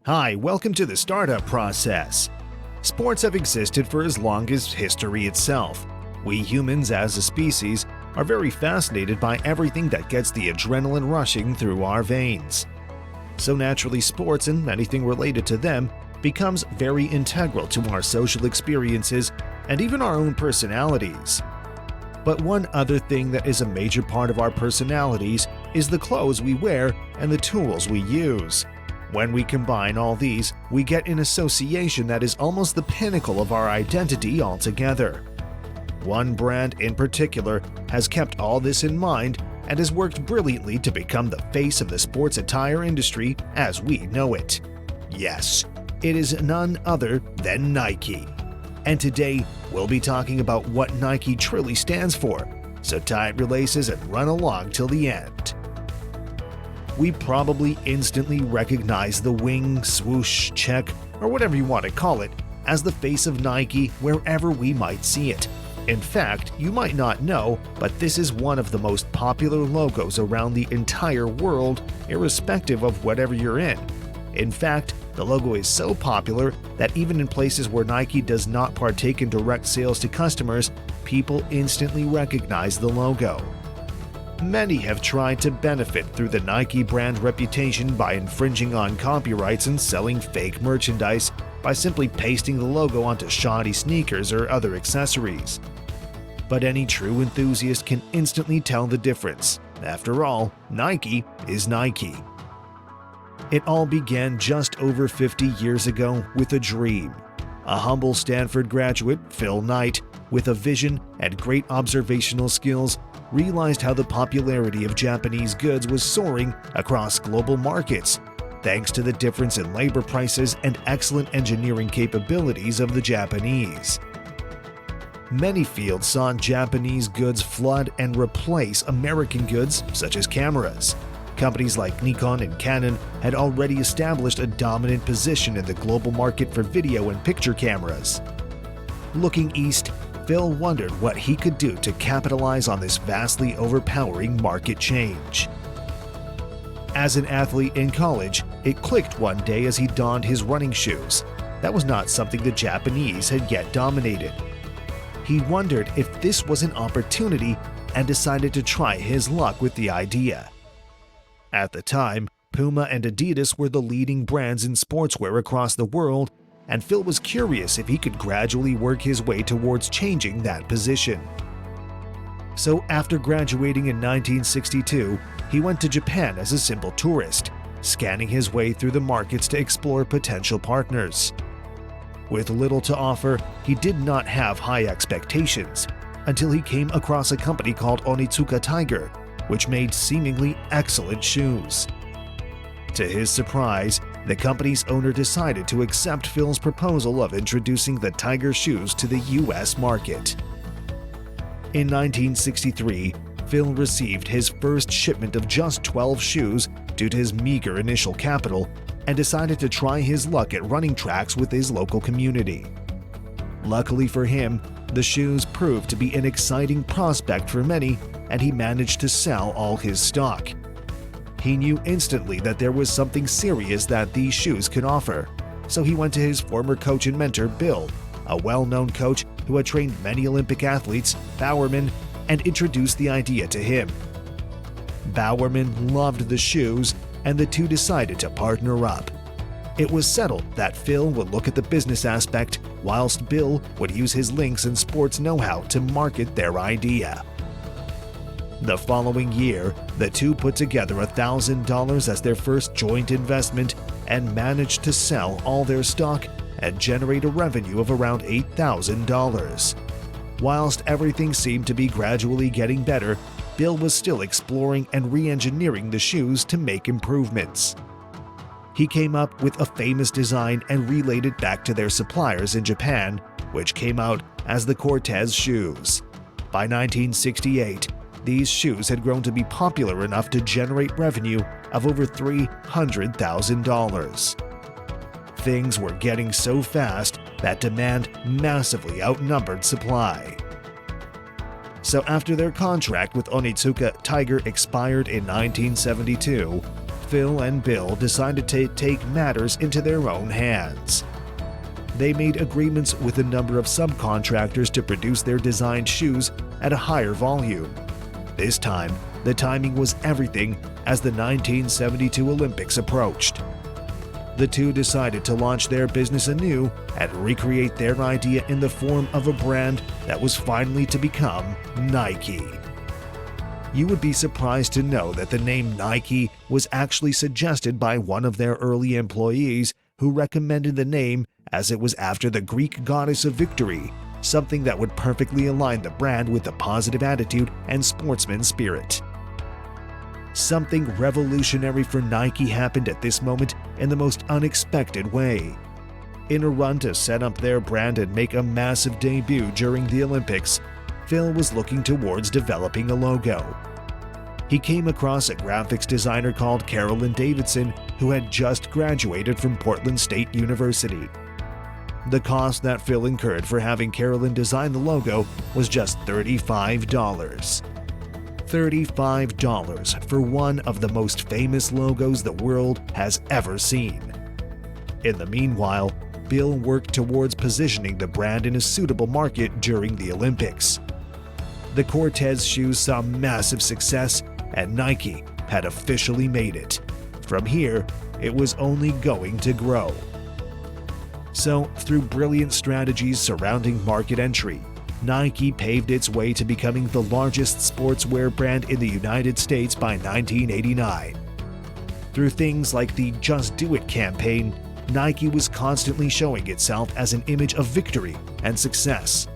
Hi, welcome to the startup process. Sports have existed for as long as history itself. We humans as a species are very fascinated by everything that gets the adrenaline rushing through our veins. So naturally, sports and anything related to them becomes very integral to our social experiences and even our own personalities. But one other thing that is a major part of our personalities is the clothes we wear and the tools we use. When we combine all these, we get an association that is almost the pinnacle of our identity altogether. One brand in particular has kept all this in mind and has worked brilliantly to become the face of the sports attire industry as we know it. Yes, it is none other than Nike. And today, we'll be talking about what Nike truly stands for, so tie your laces and run along till the end. We probably instantly recognize the wing, swoosh, check, or whatever you want to call it, as the face of Nike wherever we might see it. In fact, you might not know, but this is one of the most popular logos around the entire world, irrespective of whatever you're in. In fact, the logo is so popular that even in places where Nike does not partake in direct sales to customers, people instantly recognize the logo. Many have tried to benefit through the Nike brand reputation by infringing on copyrights and selling fake merchandise by simply pasting the logo onto shoddy sneakers or other accessories. But any true enthusiast can instantly tell the difference. After all, Nike is Nike. It all began just over 50 years ago with a dream. A humble Stanford graduate, Phil Knight, with a vision and great observational skills, realized how the popularity of Japanese goods was soaring across global markets, thanks to the difference in labor prices and excellent engineering capabilities of the Japanese. Many fields saw Japanese goods flood and replace American goods such as cameras. Companies like Nikon and Canon had already established a dominant position in the global market for video and picture cameras. Looking east, Phil wondered what he could do to capitalize on this vastly overpowering market change. As an athlete in college, it clicked one day as he donned his running shoes. That was not something the Japanese had yet dominated. He wondered if this was an opportunity and decided to try his luck with the idea. At the time, Puma and Adidas were the leading brands in sportswear across the world, and Phil was curious if he could gradually work his way towards changing that position. So after graduating in 1962, he went to Japan as a simple tourist, scanning his way through the markets to explore potential partners. With little to offer, he did not have high expectations until he came across a company called Onitsuka Tiger, which made seemingly excellent shoes. To his surprise, the company's owner decided to accept Phil's proposal of introducing the Tiger shoes to the US market. In 1963, Phil received his first shipment of just 12 shoes due to his meager initial capital and decided to try his luck at running tracks with his local community. Luckily for him, the shoes proved to be an exciting prospect for many, and he managed to sell all his stock. He knew instantly that there was something serious that these shoes could offer, so he went to his former coach and mentor, Bill, a well-known coach who had trained many Olympic athletes, Bowerman, and introduced the idea to him. Bowerman loved the shoes, and the two decided to partner up. It was settled that Phil would look at the business aspect, whilst Bill would use his links and sports know-how to market their idea. The following year, the two put together $1,000 as their first joint investment and managed to sell all their stock and generate a revenue of around $8,000. Whilst everything seemed to be gradually getting better, Bill was still exploring and re-engineering the shoes to make improvements. He came up with a famous design and relayed it back to their suppliers in Japan, which came out as the Cortez shoes. By 1968, these shoes had grown to be popular enough to generate revenue of over $300,000. Things were getting so fast that demand massively outnumbered supply. So after their contract with Onitsuka Tiger expired in 1972, Phil and Bill decided to take matters into their own hands. They made agreements with a number of subcontractors to produce their designed shoes at a higher volume. This time, the timing was everything as the 1972 Olympics approached. The two decided to launch their business anew and recreate their idea in the form of a brand that was finally to become Nike. You would be surprised to know that the name Nike was actually suggested by one of their early employees who recommended the name as it was after the Greek goddess of victory, something that would perfectly align the brand with the positive attitude and sportsman spirit. Something revolutionary for Nike happened at this moment in the most unexpected way. In a run to set up their brand and make a massive debut during the Olympics, Phil was looking towards developing a logo. He came across a graphics designer called Carolyn Davidson who had just graduated from Portland State University. The cost that Phil incurred for having Carolyn design the logo was just $35. $35 for one of the most famous logos the world has ever seen. In the meanwhile, Bill worked towards positioning the brand in a suitable market during the Olympics. The Cortez shoes saw massive success, and Nike had officially made it. From here, it was only going to grow. So, through brilliant strategies surrounding market entry, Nike paved its way to becoming the largest sportswear brand in the United States by 1989. Through things like the Just Do It campaign, Nike was constantly showing itself as an image of victory and success.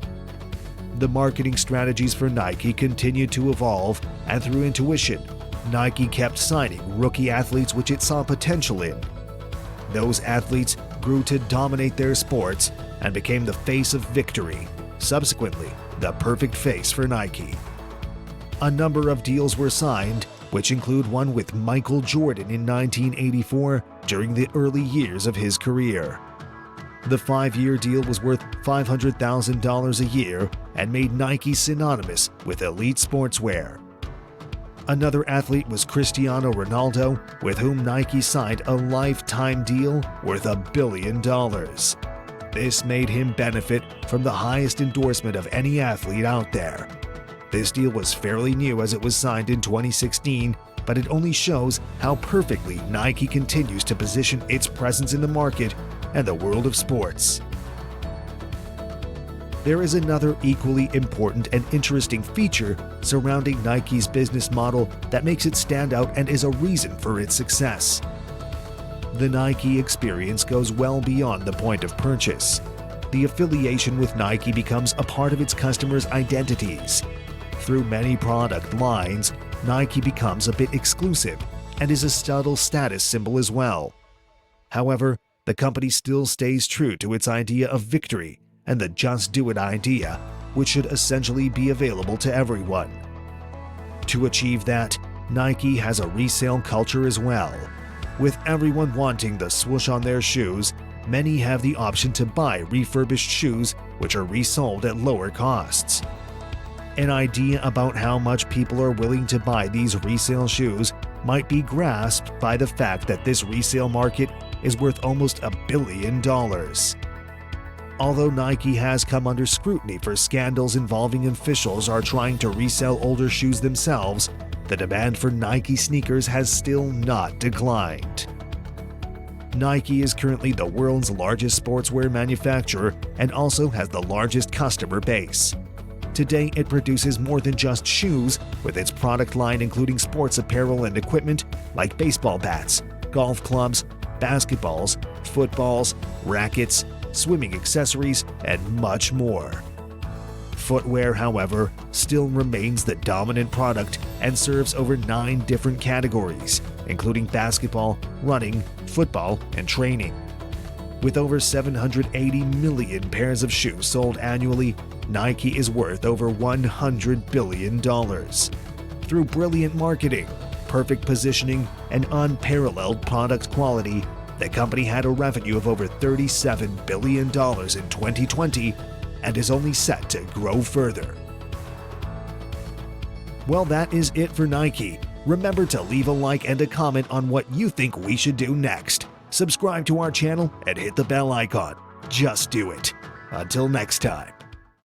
The marketing strategies for Nike continued to evolve, and through intuition, Nike kept signing rookie athletes which it saw potential in. Those athletes grew to dominate their sports and became the face of victory, subsequently the perfect face for Nike. A number of deals were signed, which include one with Michael Jordan in 1984 during the early years of his career. The 5-year deal was worth $500,000 a year and made Nike synonymous with elite sportswear. Another athlete was Cristiano Ronaldo, with whom Nike signed a lifetime deal worth $1 billion. This made him benefit from the highest endorsement of any athlete out there. This deal was fairly new as it was signed in 2016, but it only shows how perfectly Nike continues to position its presence in the market and the world of sports. There is another equally important and interesting feature surrounding Nike's business model that makes it stand out and is a reason for its success. The Nike experience goes well beyond the point of purchase. The affiliation with Nike becomes a part of its customers' identities. Through many product lines, Nike becomes a bit exclusive and is a subtle status symbol as well. However, the company still stays true to its idea of victory and the Just Do It idea, which should essentially be available to everyone. To achieve that, Nike has a resale culture as well. With everyone wanting the swoosh on their shoes, many have the option to buy refurbished shoes which are resold at lower costs. An idea about how much people are willing to buy these resale shoes might be grasped by the fact that this resale market is worth almost $1 billion. Although Nike has come under scrutiny for scandals involving officials are trying to resell older shoes themselves, the demand for Nike sneakers has still not declined. Nike is currently the world's largest sportswear manufacturer and also has the largest customer base. Today, it produces more than just shoes, with its product line including sports apparel and equipment like baseball bats, golf clubs, basketballs, footballs, rackets, swimming accessories, and much more. Footwear, however, still remains the dominant product and serves over 9 different categories, including basketball, running, football, and training. With over 780 million pairs of shoes sold annually, Nike is worth over $100 billion. Through brilliant marketing, perfect positioning, and unparalleled product quality, the company had a revenue of over $37 billion in 2020 and is only set to grow further. Well, that is it for Nike. Remember to leave a like and a comment on what you think we should do next. Subscribe to our channel and hit the bell icon. Just do it. Until next time.